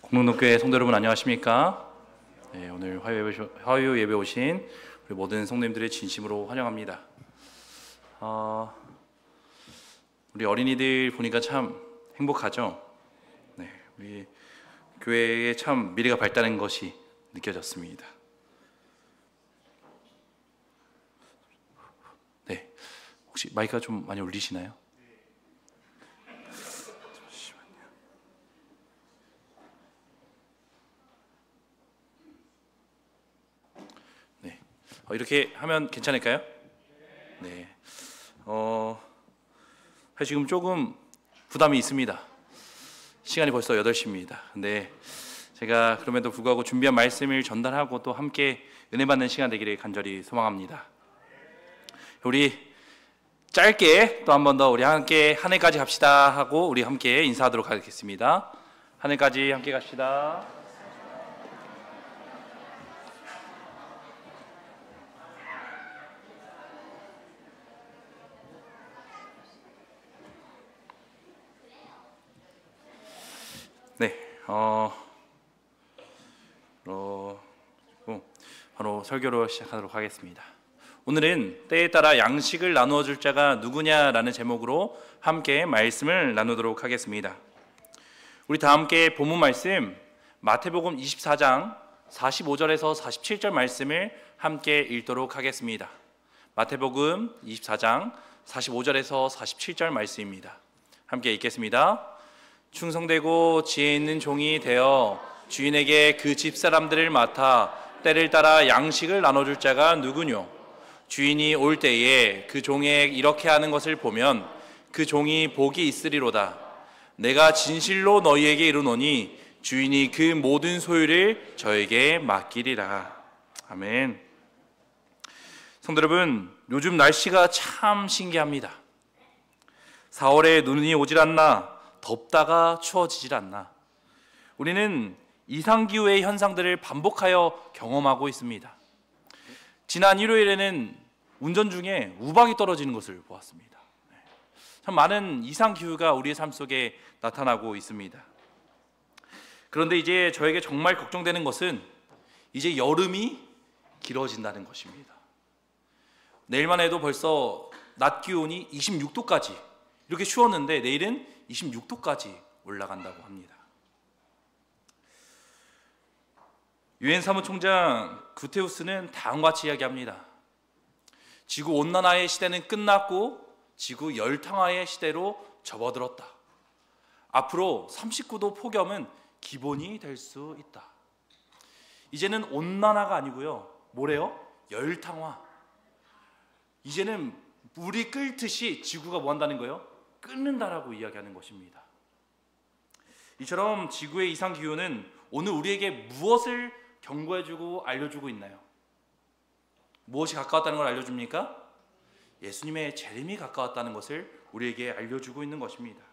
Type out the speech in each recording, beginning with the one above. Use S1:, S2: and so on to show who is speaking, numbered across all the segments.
S1: 공동교회 성도 여러분 안녕하십니까? 네, 오늘 화요 예배 오신 우리 모든 성도님들의 진심으로 환영합니다. 우리 어린이들 보니까 참 행복하죠? 네, 우리 교회에 참 미래가 밝다는 것이 느껴졌습니다. 네, 혹시 마이크가 좀 많이 울리시나요? 이렇게 하면 괜찮을까요? 네. 지금 조금 부담이 있습니다. 시간이 벌써 8시입니다. 근데 제가 그럼에도 불구하고 준비한 말씀을 전달하고 또 함께 은혜 받는 시간 되기를 간절히 소망합니다. 우리 짧게 또 한 번 더 우리 함께 한 해까지 갑시다 하고 우리 함께 인사하도록 하겠습니다. 한 해까지 함께 갑시다. 네, 바로 설교로 시작하도록 하겠습니다. 오늘은 때에 따라 양식을 나누어 줄 자가 누구냐라는 제목으로 함께 말씀을 나누도록 하겠습니다. 우리 다 함께 본문 말씀 마태복음 24장 45절에서 47절 말씀을 함께 읽도록 하겠습니다. 마태복음 24장 45절에서 47절 말씀입니다. 함께 읽겠습니다. 충성되고 지혜 있는 종이 되어 주인에게 그 집사람들을 맡아 때를 따라 양식을 나눠줄 자가 누구뇨? 주인이 올 때에 그 종에 이렇게 하는 것을 보면 그 종이 복이 있으리로다. 내가 진실로 너희에게 이르노니 주인이 그 모든 소유를 저에게 맡기리라. 아멘. 성도 여러분, 요즘 날씨가 참 신기합니다. 4월에 눈이 오질 않나, 덥다가 추워지질 않나. 우리는 이상기후의 현상들을 반복하여 경험하고 있습니다. 지난 일요일에는 운전 중에 우박이 떨어지는 것을 보았습니다. 참 많은 이상기후가 우리의 삶 속에 나타나고 있습니다. 그런데 이제 저에게 정말 걱정되는 것은 이제 여름이 길어진다는 것입니다. 내일만 해도 벌써 낮 기온이 26도까지 이렇게 추웠는데 내일은 26도까지 올라간다고 합니다. 유엔 사무총장 구테우스는 다음과 같이 이야기합니다. 지구온난화의 시대는 끝났고 지구 열탕화의 시대로 접어들었다. 앞으로 39도 폭염은 기본이 될 수 있다. 이제는 온난화가 아니고요, 뭐래요? 열탕화. 이제는 물이 끓듯이 지구가 뭐 한다는 거예요? 끓는다라고 이야기하는 것입니다. 이처럼 지구의 이상기후는 오늘 우리에게 무엇을 경고해주고 알려주고 있나요? 무엇이 가까웠다는 걸 알려줍니까? 예수님의 재림이 가까웠다는 것을 우리에게 알려주고 있는 것입니다.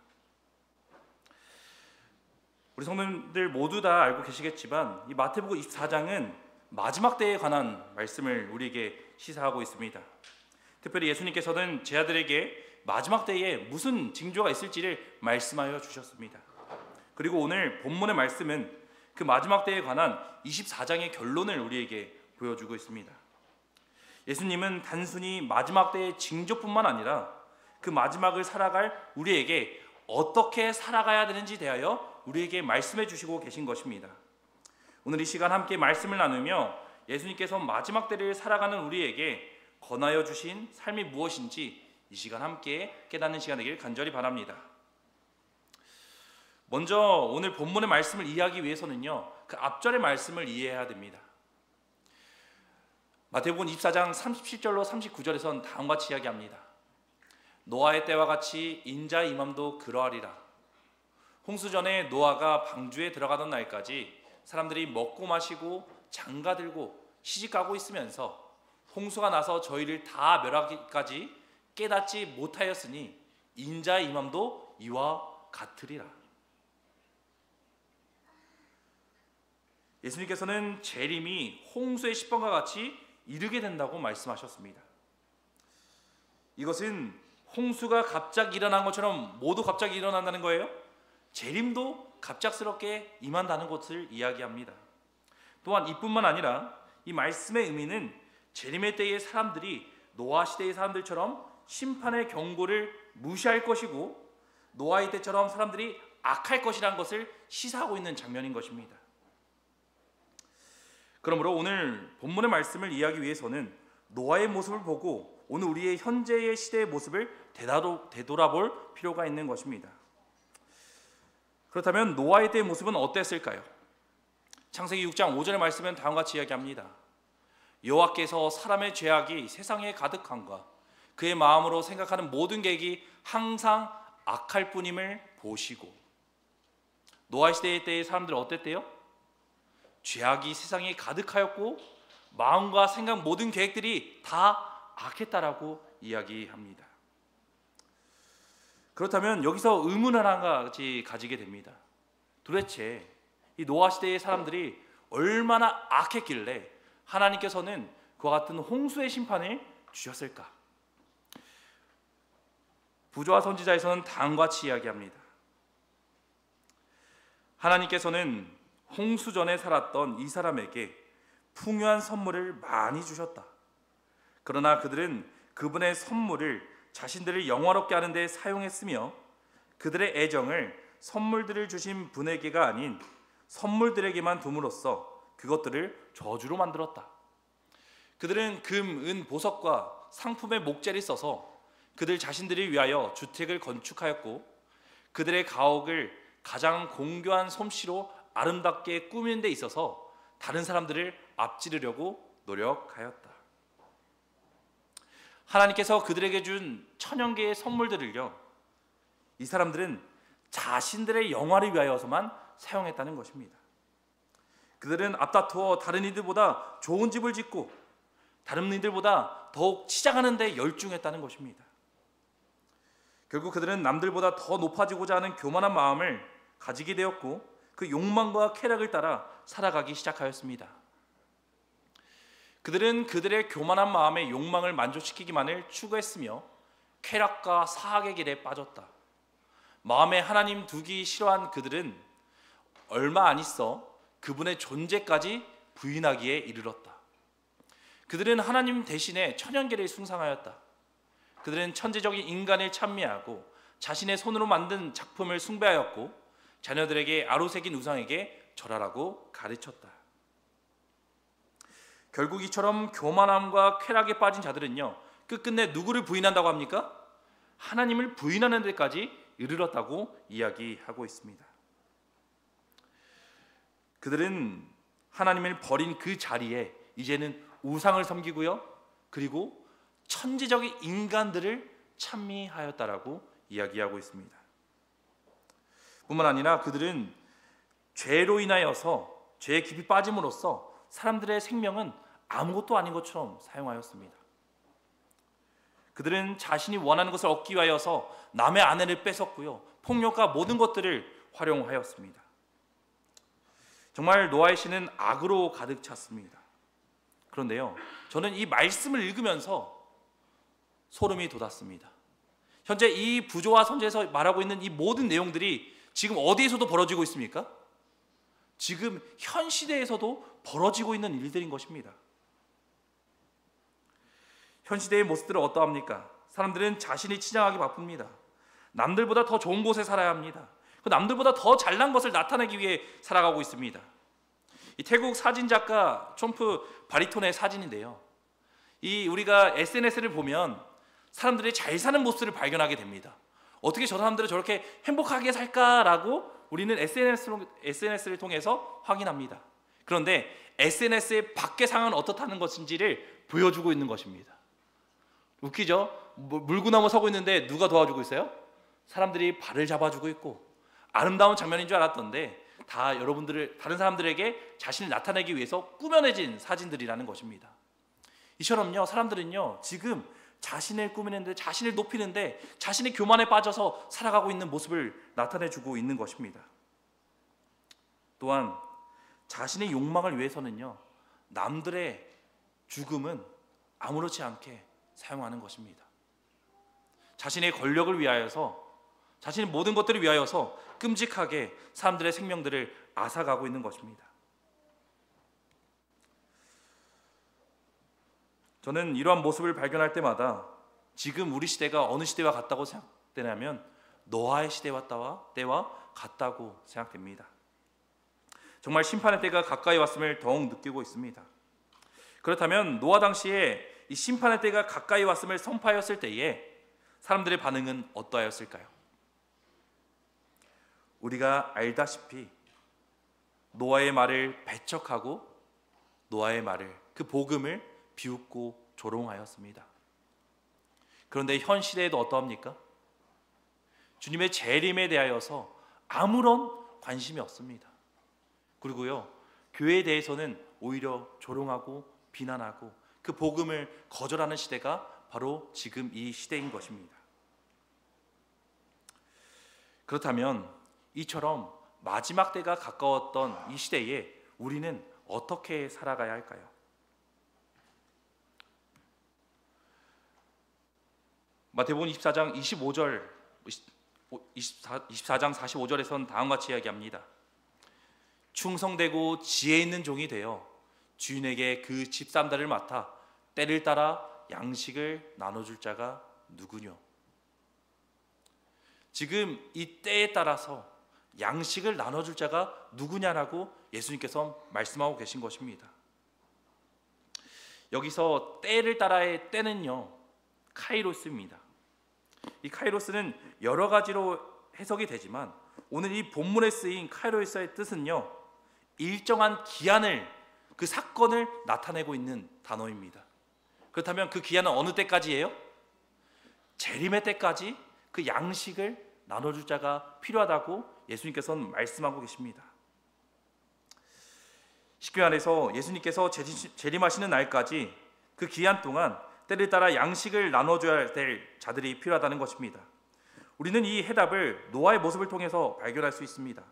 S1: 우리 성도님들 모두 다 알고 계시겠지만 이 마태복음 24장은 마지막 때에 관한 말씀을 우리에게 시사하고 있습니다. 특별히 예수님께서는 제 아들에게 마지막 때에 무슨 징조가 있을지를 말씀하여 주셨습니다. 그리고 오늘 본문의 말씀은 그 마지막 때에 관한 24장의 결론을 우리에게 보여주고 있습니다. 예수님은 단순히 마지막 때의 징조뿐만 아니라 그 마지막을 살아갈 우리에게 어떻게 살아가야 되는지 대하여 우리에게 말씀해 주시고 계신 것입니다. 오늘 이 시간 함께 말씀을 나누며 예수님께서 마지막 때를 살아가는 우리에게 권하여 주신 삶이 무엇인지 이 시간 함께 깨닫는 시간 되길 간절히 바랍니다. 먼저 오늘 본문의 말씀을 이해하기 위해서는요, 그 앞절의 말씀을 이해해야 됩니다. 마태복음 24장 37절로 39절에서는 다음과 같이 이야기합니다. 노아의 때와 같이 인자의 임함도 그러하리라. 홍수 전에 노아가 방주에 들어가던 날까지 사람들이 먹고 마시고 장가들고 시집가고 있으면서 홍수가 나서 저희를 다 멸하기까지 깨닫지 못하였으니 인자의 임함도 이와 같으리라. 예수님께서는 재림이 홍수의 시번과 같이 이르게 된다고 말씀하셨습니다. 이것은 홍수가 갑자기 일어난 것처럼 모두 갑자기 일어난다는 거예요. 재림도 갑작스럽게 임한다는 것을 이야기합니다. 또한 이뿐만 아니라 이 말씀의 의미는 재림의 때의 사람들이 노아 시대의 사람들처럼 심판의 경고를 무시할 것이고 노아의 때처럼 사람들이 악할 것이라는 것을 시사하고 있는 장면인 것입니다. 그러므로 오늘 본문의 말씀을 이해하기 위해서는 노아의 모습을 보고 오늘 우리의 현재의 시대의 모습을 되돌아볼 필요가 있는 것입니다. 그렇다면 노아의 때의 모습은 어땠을까요? 창세기 6장 5절의 말씀은 다음과 같이 이야기합니다. 여호와께서 사람의 죄악이 세상에 가득함과 그의 마음으로 생각하는 모든 계획이 항상 악할 뿐임을 보시고. 노아 시대의 때의 사람들은 어땠대요? 죄악이 세상에 가득하였고 마음과 생각 모든 계획들이 다 악했다라고 이야기합니다. 그렇다면 여기서 의문 하나가 가지게 됩니다. 도대체 이 노아 시대의 사람들이 얼마나 악했길래 하나님께서는 그와 같은 홍수의 심판을 주셨을까? 부조와 선지자에서는 다음과 같이 이야기합니다. 하나님께서는 홍수 전에 살았던 이 사람에게 풍요한 선물을 많이 주셨다. 그러나 그들은 그분의 선물을 자신들을 영화롭게 하는 데 사용했으며 그들의 애정을 선물들을 주신 분에게가 아닌 선물들에게만 둠으로써 그것들을 저주로 만들었다. 그들은 금, 은, 보석과 상품의 목재를 써서 그들 자신들을 위하여 주택을 건축하였고 그들의 가옥을 가장 공교한 솜씨로 아름답게 꾸미는 데 있어서 다른 사람들을 앞지르려고 노력하였다. 하나님께서 그들에게 준 천연 개의 선물들을요, 이 사람들은 자신들의 영화를 위하여서만 사용했다는 것입니다. 그들은 앞다투어 다른 이들보다 좋은 집을 짓고 다른 이들보다 더욱 치장하는 데 열중했다는 것입니다. 결국 그들은 남들보다 더 높아지고자 하는 교만한 마음을 가지게 되었고 그 욕망과 쾌락을 따라 살아가기 시작하였습니다. 그들은 그들의 교만한 마음의 욕망을 만족시키기만을 추구했으며 쾌락과 사악의 길에 빠졌다. 마음에 하나님 두기 싫어한 그들은 얼마 안 있어 그분의 존재까지 부인하기에 이르렀다. 그들은 하나님 대신에 천연계를 숭상하였다. 그들은 천재적인 인간을 찬미하고 자신의 손으로 만든 작품을 숭배하였고 자녀들에게 아로새긴 우상에게 절하라고 가르쳤다. 결국 이처럼 교만함과 쾌락에 빠진 자들은요, 끝끝내 누구를 부인한다고 합니까? 하나님을 부인하는 데까지 이르렀다고 이야기하고 있습니다. 그들은 하나님을 버린 그 자리에 이제는 우상을 섬기고요, 그리고 천지적인 인간들을 찬미하였다라고 이야기하고 있습니다. 뿐만 아니라 그들은 죄로 인하여서 죄에 깊이 빠짐으로써 사람들의 생명은 아무것도 아닌 것처럼 사용하였습니다. 그들은 자신이 원하는 것을 얻기 위하여서 남의 아내를 뺏었고요, 폭력과 모든 것들을 활용하였습니다. 정말 노아의 시는 악으로 가득 찼습니다. 그런데요, 저는 이 말씀을 읽으면서 소름이 돋았습니다. 현재 이 부조와 선지에서 말하고 있는 이 모든 내용들이 지금 어디에서도 벌어지고 있습니까? 지금 현 시대에서도 벌어지고 있는 일들인 것입니다. 현 시대의 모습들은 어떠합니까? 사람들은 자신이 치장하기 바쁩니다. 남들보다 더 좋은 곳에 살아야 합니다. 그 남들보다 더 잘난 것을 나타내기 위해 살아가고 있습니다. 이 태국 사진작가 촘프 바리톤의 사진인데요, 이 우리가 SNS를 보면 사람들이 잘 사는 모습을 발견하게 됩니다. 어떻게 저 사람들은 저렇게 행복하게 살까라고 우리는 SNS를 통해서 확인합니다. 그런데 SNS의 밖의 상황은 어떻다는 것인지를 보여주고 있는 것입니다. 웃기죠? 물구나무 서고 있는데 누가 도와주고 있어요? 사람들이 발을 잡아주고 있고 아름다운 장면인 줄 알았던데 다 여러분들을 다른 사람들에게 자신을 나타내기 위해서 꾸며내진 사진들이라는 것입니다. 이처럼요, 사람들은요 지금 자신을 꾸미는데, 자신을 높이는데 자신의 교만에 빠져서 살아가고 있는 모습을 나타내주고 있는 것입니다. 또한 자신의 욕망을 위해서는요, 남들의 죽음은 아무렇지 않게 사용하는 것입니다. 자신의 권력을 위하여서 자신의 모든 것들을 위하여서 끔찍하게 사람들의 생명들을 앗아가고 있는 것입니다. 저는 이러한 모습을 발견할 때마다 지금 우리 시대가 어느 시대와 같다고 생각되냐면 노아의 시대와 때와 같다고 생각됩니다. 정말 심판의 때가 가까이 왔음을 더욱 느끼고 있습니다. 그렇다면 노아 당시에 이 심판의 때가 가까이 왔음을 선포하였을 때에 사람들의 반응은 어떠하였을까요? 우리가 알다시피 노아의 말을 배척하고 노아의 말을, 그 복음을 비웃고 조롱하였습니다. 그런데 현 시대에도 어떠합니까? 주님의 재림에 대하여서 아무런 관심이 없습니다. 그리고요, 교회에 대해서는 오히려 조롱하고 비난하고 그 복음을 거절하는 시대가 바로 지금 이 시대인 것입니다. 그렇다면 이처럼 마지막 때가 가까웠던 이 시대에 우리는 어떻게 살아가야 할까요? 마태복음 24장 45절에서는 다음과 같이 이야기합니다. 충성되고 지혜 있는 종이 되어 주인에게 그 집산다를 맡아 때를 따라 양식을 나눠줄 자가 누구뇨? 지금 이 때에 따라서 양식을 나눠줄 자가 누구냐라고 예수님께서 말씀하고 계신 것입니다. 여기서 때를 따라의 때는요, 카이로스입니다. 이 카이로스는 여러 가지로 해석이 되지만 오늘 이 본문에 쓰인 카이로스의 뜻은요, 일정한 기한을, 그 사건을 나타내고 있는 단어입니다. 그렇다면 그 기한은 어느 때까지예요? 재림의 때까지 그 양식을 나눠줄 자가 필요하다고 예수님께서는 말씀하고 계십니다. 십계명 안에서 예수님께서 재림하시는 날까지 그 기한 동안 때를 따라 양식을 나눠줘야 될 자들이 필요하다는 것입니다. 우리는 이 해답을 노아의 모습을 통해서 발견할 수 있습니다.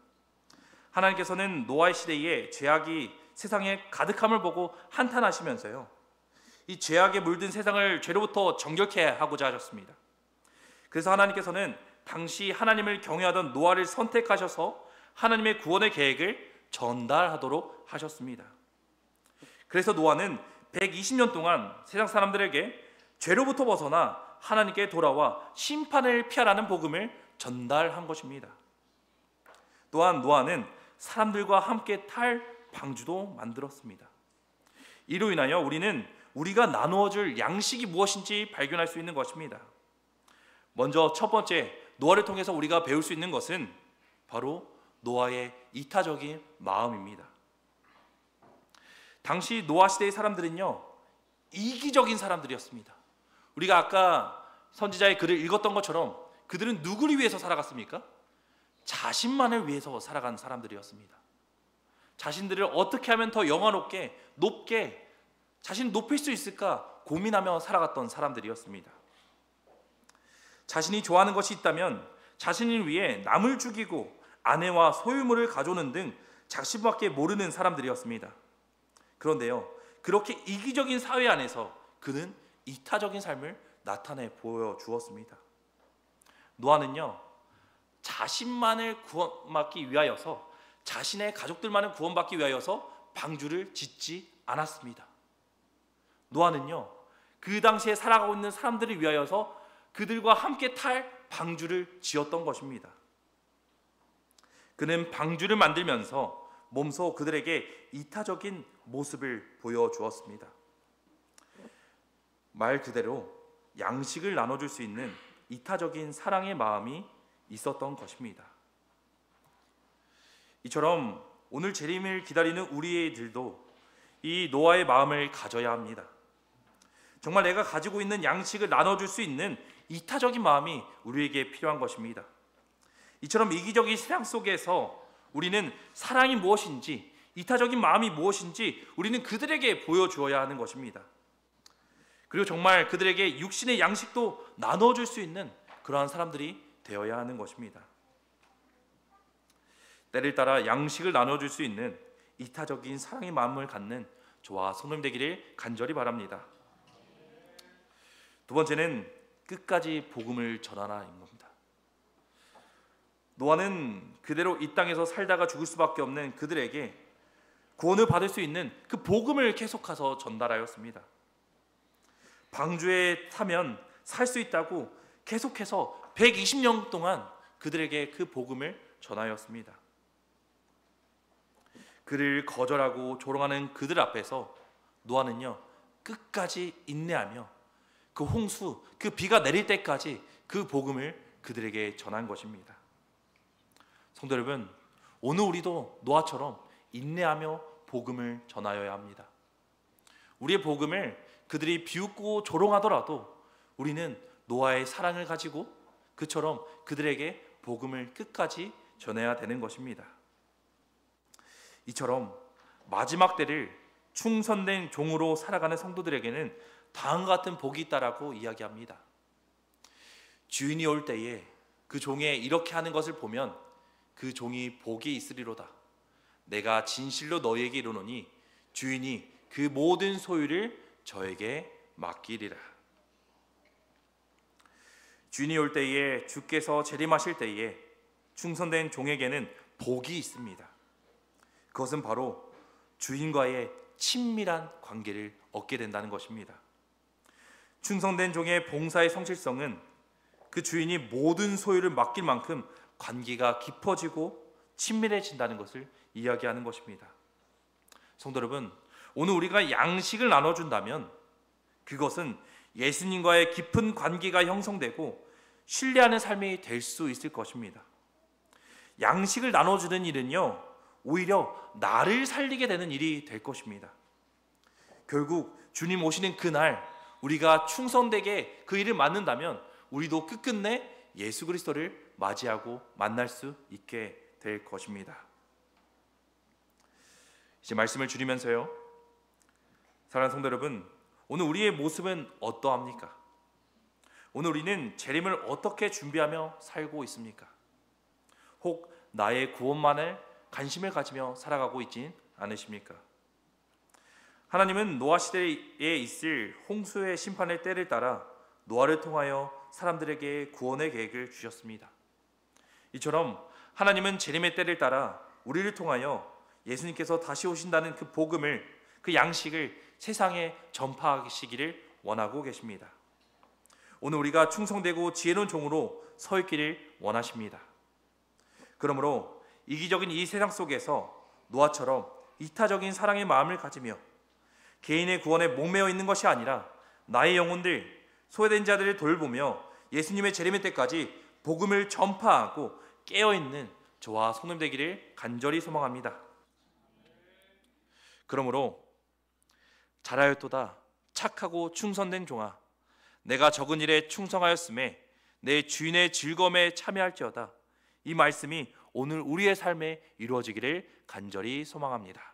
S1: 하나님께서는 노아의 시대에 죄악이 세상에 가득함을 보고 한탄하시면서요, 이 죄악에 물든 세상을 죄로부터 정결케 하고자 하셨습니다. 그래서 하나님께서는 당시 하나님을 경외하던 노아를 선택하셔서 하나님의 구원의 계획을 전달하도록 하셨습니다. 그래서 노아는 120년 동안 세상 사람들에게 죄로부터 벗어나 하나님께 돌아와 심판을 피하라는 복음을 전달한 것입니다. 또한 노아는 사람들과 함께 탈 방주도 만들었습니다. 이로 인하여 우리는 우리가 나누어줄 양식이 무엇인지 발견할 수 있는 것입니다. 먼저 첫 번째, 노아를 통해서 우리가 배울 수 있는 것은 바로 노아의 이타적인 마음입니다. 당시 노아 시대의 사람들은요, 이기적인 사람들이었습니다. 우리가 아까 선지자의 글을 읽었던 것처럼 그들은 누구를 위해서 살아갔습니까? 자신만을 위해서 살아간 사람들이었습니다. 자신들을 어떻게 하면 더 영화롭게, 높게 자신을 높일 수 있을까 고민하며 살아갔던 사람들이었습니다. 자신이 좋아하는 것이 있다면 자신을 위해 남을 죽이고 아내와 소유물을 가져오는 등 자신밖에 모르는 사람들이었습니다. 그런데요, 그렇게 이기적인 사회 안에서 그는 이타적인 삶을 나타내 보여주었습니다. 노아는요, 자신만을 구원받기 위하여서, 자신의 가족들만을 구원받기 위하여서 방주를 짓지 않았습니다. 노아는요, 그 당시에 살아가고 있는 사람들을 위하여서 그들과 함께 탈 방주를 지었던 것입니다. 그는 방주를 만들면서 몸소 그들에게 이타적인 모습을 보여주었습니다. 말 그대로 양식을 나눠줄 수 있는 이타적인 사랑의 마음이 있었던 것입니다. 이처럼 오늘 재림을 기다리는 우리들도 이 노아의 마음을 가져야 합니다. 정말 내가 가지고 있는 양식을 나눠줄 수 있는 이타적인 마음이 우리에게 필요한 것입니다. 이처럼 이기적인 세상 속에서 우리는 사랑이 무엇인지, 이타적인 마음이 무엇인지 우리는 그들에게 보여주어야 하는 것입니다. 그리고 정말 그들에게 육신의 양식도 나눠줄 수 있는 그러한 사람들이 되어야 하는 것입니다. 때를 따라 양식을 나눠줄 수 있는 이타적인 사랑의 마음을 갖는 저와 성도님 되기를 간절히 바랍니다. 두 번째는 끝까지 복음을 전하라인 겁니다. 노아는 그대로 이 땅에서 살다가 죽을 수밖에 없는 그들에게 구원을 받을 수 있는 그 복음을 계속해서 전달하였습니다. 방주에 타면 살 수 있다고 계속해서 120년 동안 그들에게 그 복음을 전하였습니다. 그를 거절하고 조롱하는 그들 앞에서 노아는요, 끝까지 인내하며 그 홍수, 그 비가 내릴 때까지 그 복음을 그들에게 전한 것입니다. 성도 여러분, 오늘 우리도 노아처럼 인내하며 복음을 전하여야 합니다. 우리의 복음을 그들이 비웃고 조롱하더라도 우리는 노아의 사랑을 가지고 그처럼 그들에게 복음을 끝까지 전해야 되는 것입니다. 이처럼 마지막 때를 충성된 종으로 살아가는 성도들에게는 다음과 같은 복이 있다라고 이야기합니다. 주인이 올 때에 그 종의 이렇게 하는 것을 보면 그 종이 복이 있으리로다. 내가 진실로 너희에게 이르노니 주인이 그 모든 소유를 저에게 맡기리라. 주인이 올 때에, 주께서 재림하실 때에 충성된 종에게는 복이 있습니다. 그것은 바로 주인과의 친밀한 관계를 얻게 된다는 것입니다. 충성된 종의 봉사의 성실성은 그 주인이 모든 소유를 맡길 만큼 관계가 깊어지고 친밀해진다는 것을 이야기하는 것입니다. 성도 여러분, 오늘 우리가 양식을 나눠준다면 그것은 예수님과의 깊은 관계가 형성되고 신뢰하는 삶이 될 수 있을 것입니다. 양식을 나눠주는 일은요, 오히려 나를 살리게 되는 일이 될 것입니다. 결국 주님 오시는 그날 우리가 충성되게 그 일을 맡는다면 우리도 끝끝내 예수 그리스도를 맞이하고 만날 수 있게 될 것입니다. 이제 말씀을 줄이면서요, 사랑하는 성도 여러분, 오늘 우리의 모습은 어떠합니까? 오늘 우리는 재림을 어떻게 준비하며 살고 있습니까? 혹 나의 구원만을 관심을 가지며 살아가고 있진 않으십니까? 하나님은 노아 시대에 있을 홍수의 심판의 때를 따라 노아를 통하여 사람들에게 구원의 계획을 주셨습니다. 이처럼 하나님은 재림의 때를 따라 우리를 통하여 예수님께서 다시 오신다는 그 복음을, 그 양식을 세상에 전파하시기를 원하고 계십니다. 오늘 우리가 충성되고 지혜로운 종으로 서 있기를 원하십니다. 그러므로 이기적인 이 세상 속에서 노아처럼 이타적인 사랑의 마음을 가지며 개인의 구원에 목매어 있는 것이 아니라 나의 영혼들, 소외된 자들을 돌보며 예수님의 재림의 때까지 복음을 전파하고 깨어있는 저와 성도님 되기를 간절히 소망합니다. 그러므로 잘하였도다 착하고 충성된 종아, 내가 적은 일에 충성하였음에 내 주인의 즐거움에 참여할지어다. 이 말씀이 오늘 우리의 삶에 이루어지기를 간절히 소망합니다.